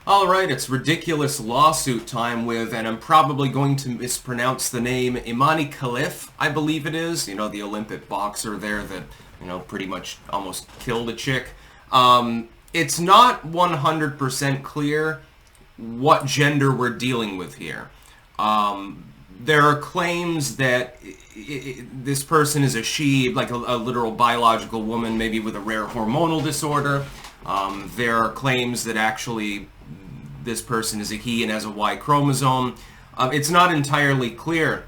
All right, it's ridiculous lawsuit time with, and I'm probably going to mispronounce the name, Imane Khelif, I believe it is. You know, the Olympic boxer there that, pretty much almost killed a chick. It's not 100% clear what gender we're dealing with here. There are claims that this person is a SHIB, like a literal biological woman, maybe with a rare hormonal disorder. There are claims that actually this person is a he and has a Y chromosome. It's not entirely clear.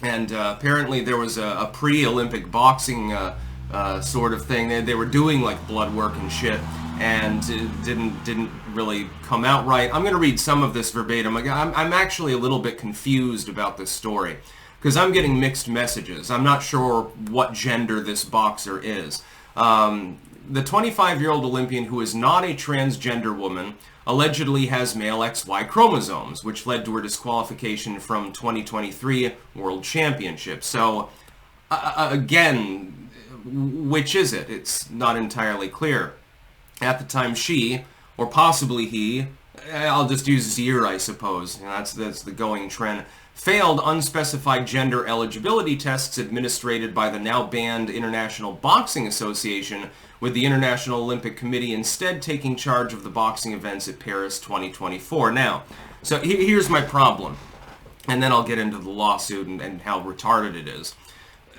And apparently there was a pre-Olympic boxing sort of thing. They were doing like blood work and shit, and it didn't really come out right. I'm going to read some of this verbatim. I'm actually a little bit confused about this story because I'm getting mixed messages. I'm not sure what gender this boxer is. The 25-year-old Olympian, who is not a transgender woman, allegedly has male XY chromosomes, which led to her disqualification from 2023 World Championship. So, again, which is it? It's not entirely clear. At the time, she, or possibly he, I'll just use Zier, I suppose, that's the going trend, failed unspecified gender eligibility tests administered by the now-banned International Boxing Association, with the International Olympic Committee instead taking charge of the boxing events at Paris 2024. Now, so here's my problem, and then I'll get into the lawsuit and how retarded it is.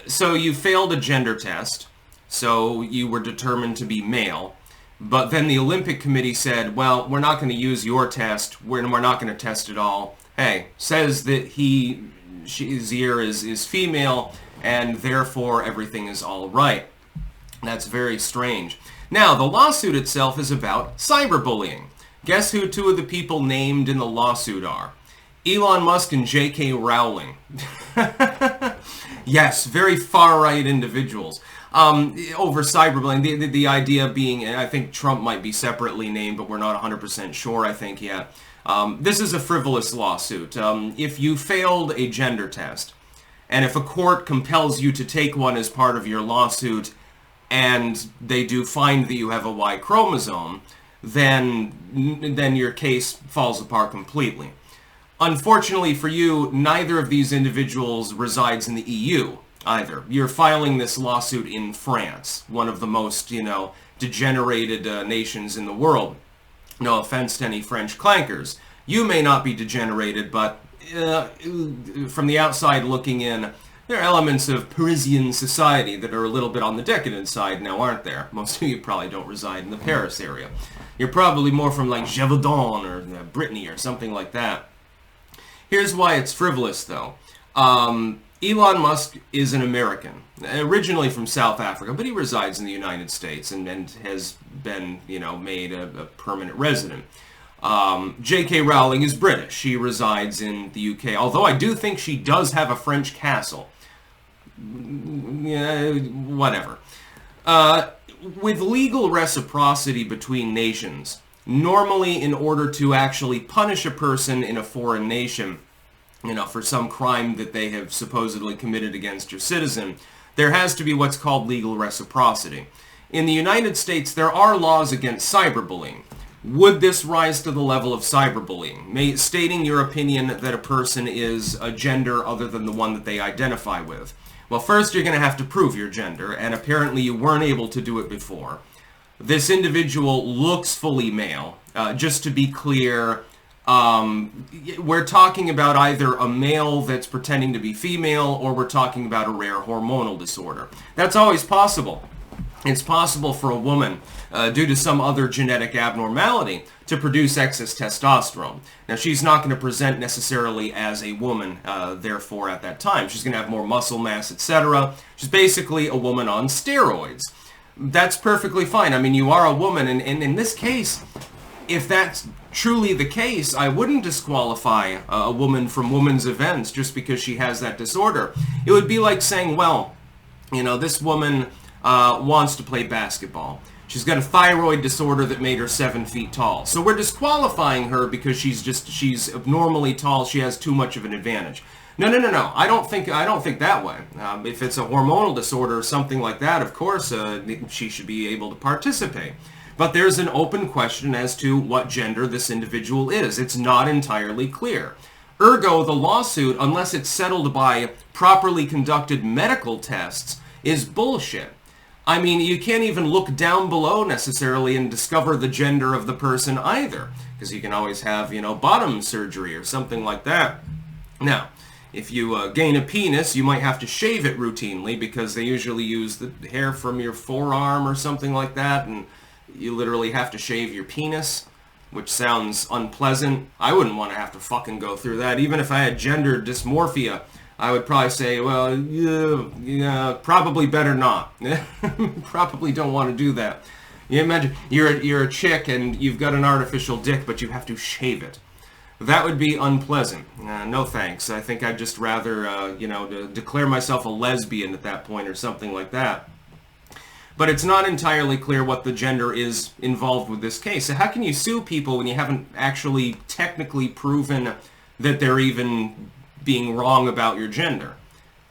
So you failed a gender test, so you were determined to be male, but then the Olympic Committee said, well, we're not going to use your test, we're not going to test it all. Hey, says that Zier is female, and therefore everything is all right. That's very strange. Now, the lawsuit itself is about cyberbullying. Guess who two of the people named in the lawsuit are? Elon Musk and J.K. Rowling. Yes, very far-right individuals. Over cyberbullying, the idea being, I think Trump might be separately named, but we're not 100% sure, I think, yet. This is a frivolous lawsuit. If you failed a gender test, and if a court compels you to take one as part of your lawsuit, and they do find that you have a Y chromosome, then your case falls apart completely. Unfortunately for you, neither of these individuals resides in the EU either. You're filing this lawsuit in France, one of the most, degenerated nations in the world. No offense to any French clankers. You may not be degenerated, but from the outside looking in, there are elements of Parisian society that are a little bit on the decadent side now, aren't there? Most of you probably don't reside in the Paris area. You're probably more from like Gévaudan or Brittany or something like that. Here's why it's frivolous, though. Elon Musk is an American, originally from South Africa, but he resides in the United States and has been, made a permanent resident. J.K. Rowling is British. She resides in the UK, although I do think she does have a French castle. Yeah, whatever. With legal reciprocity between nations, normally in order to actually punish a person in a foreign nation, for some crime that they have supposedly committed against your citizen, there has to be what's called legal reciprocity. In the United States, there are laws against cyberbullying. Would this rise to the level of cyberbullying? Stating your opinion that a person is a gender other than the one that they identify with. Well, first you're going to have to prove your gender, and apparently you weren't able to do it before. This individual looks fully male. Just to be clear, we're talking about either a male that's pretending to be female, or we're talking about a rare hormonal disorder. That's always possible. It's possible for a woman, due to some other genetic abnormality, to produce excess testosterone. Now, she's not going to present necessarily as a woman, therefore, at that time. She's going to have more muscle mass, etc. She's basically a woman on steroids. That's perfectly fine. I mean, you are a woman, and in this case, if that's truly the case, I wouldn't disqualify a woman from women's events just because she has that disorder. It would be like saying, well, this woman wants to play basketball. She's got a thyroid disorder that made her 7 feet tall. So we're disqualifying her because she's abnormally tall. She has too much of an advantage. No. I don't think that way. If it's a hormonal disorder or something like that, of course, she should be able to participate. But there's an open question as to what gender this individual is. It's not entirely clear. Ergo, the lawsuit, unless it's settled by properly conducted medical tests, is bullshit. I mean, you can't even look down below necessarily and discover the gender of the person either, because you can always have, bottom surgery or something like that. Now, if you gain a penis, you might have to shave it routinely because they usually use the hair from your forearm or something like that, and you literally have to shave your penis, which sounds unpleasant. I wouldn't want to have to fucking go through that. Even if I had gender dysmorphia, I would probably say, well, yeah, probably better not. Probably don't want to do that. You imagine you're a chick and you've got an artificial dick, but you have to shave it. That would be unpleasant. No thanks. I think I'd just rather, to declare myself a lesbian at that point or something like that. But it's not entirely clear what the gender is involved with this case. So how can you sue people when you haven't actually technically proven that they're even being wrong about your gender?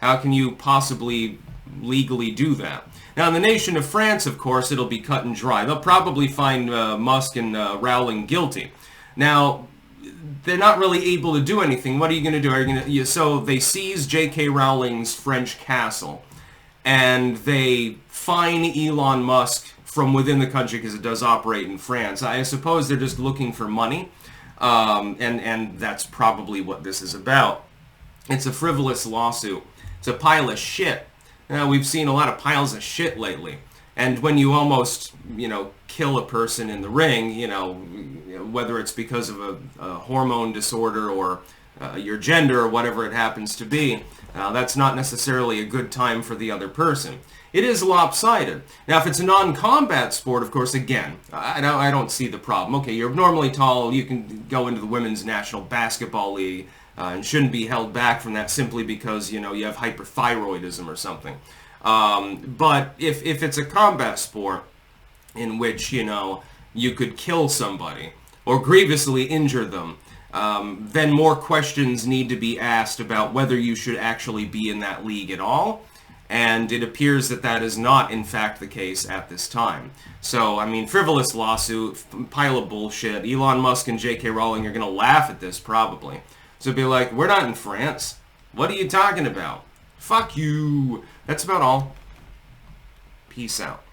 How can you possibly legally do that? Now, in the nation of France, of course, it'll be cut and dry. They'll probably find Musk and Rowling guilty. Now, they're not really able to do anything. What are you going to do? So they seize J.K. Rowling's French castle, and they fine Elon Musk from within the country because it does operate in France. I suppose they're just looking for money, and that's probably what this is about. It's a frivolous lawsuit. It's a pile of shit. We've seen a lot of piles of shit lately. And when you almost, kill a person in the ring, whether it's because of a hormone disorder or your gender or whatever it happens to be, that's not necessarily a good time for the other person. It is lopsided. Now, if it's a non-combat sport, of course, again, I don't see the problem. Okay, you're abnormally tall, you can go into the Women's National Basketball League and shouldn't be held back from that simply because, you have hyperthyroidism or something. But if it's a combat sport in which, you could kill somebody or grievously injure them, then more questions need to be asked about whether you should actually be in that league at all. And it appears that that is not, in fact, the case at this time. So, frivolous lawsuit, pile of bullshit. Elon Musk and J.K. Rowling are going to laugh at this, probably. So be like, we're not in France. What are you talking about? Fuck you. That's about all. Peace out.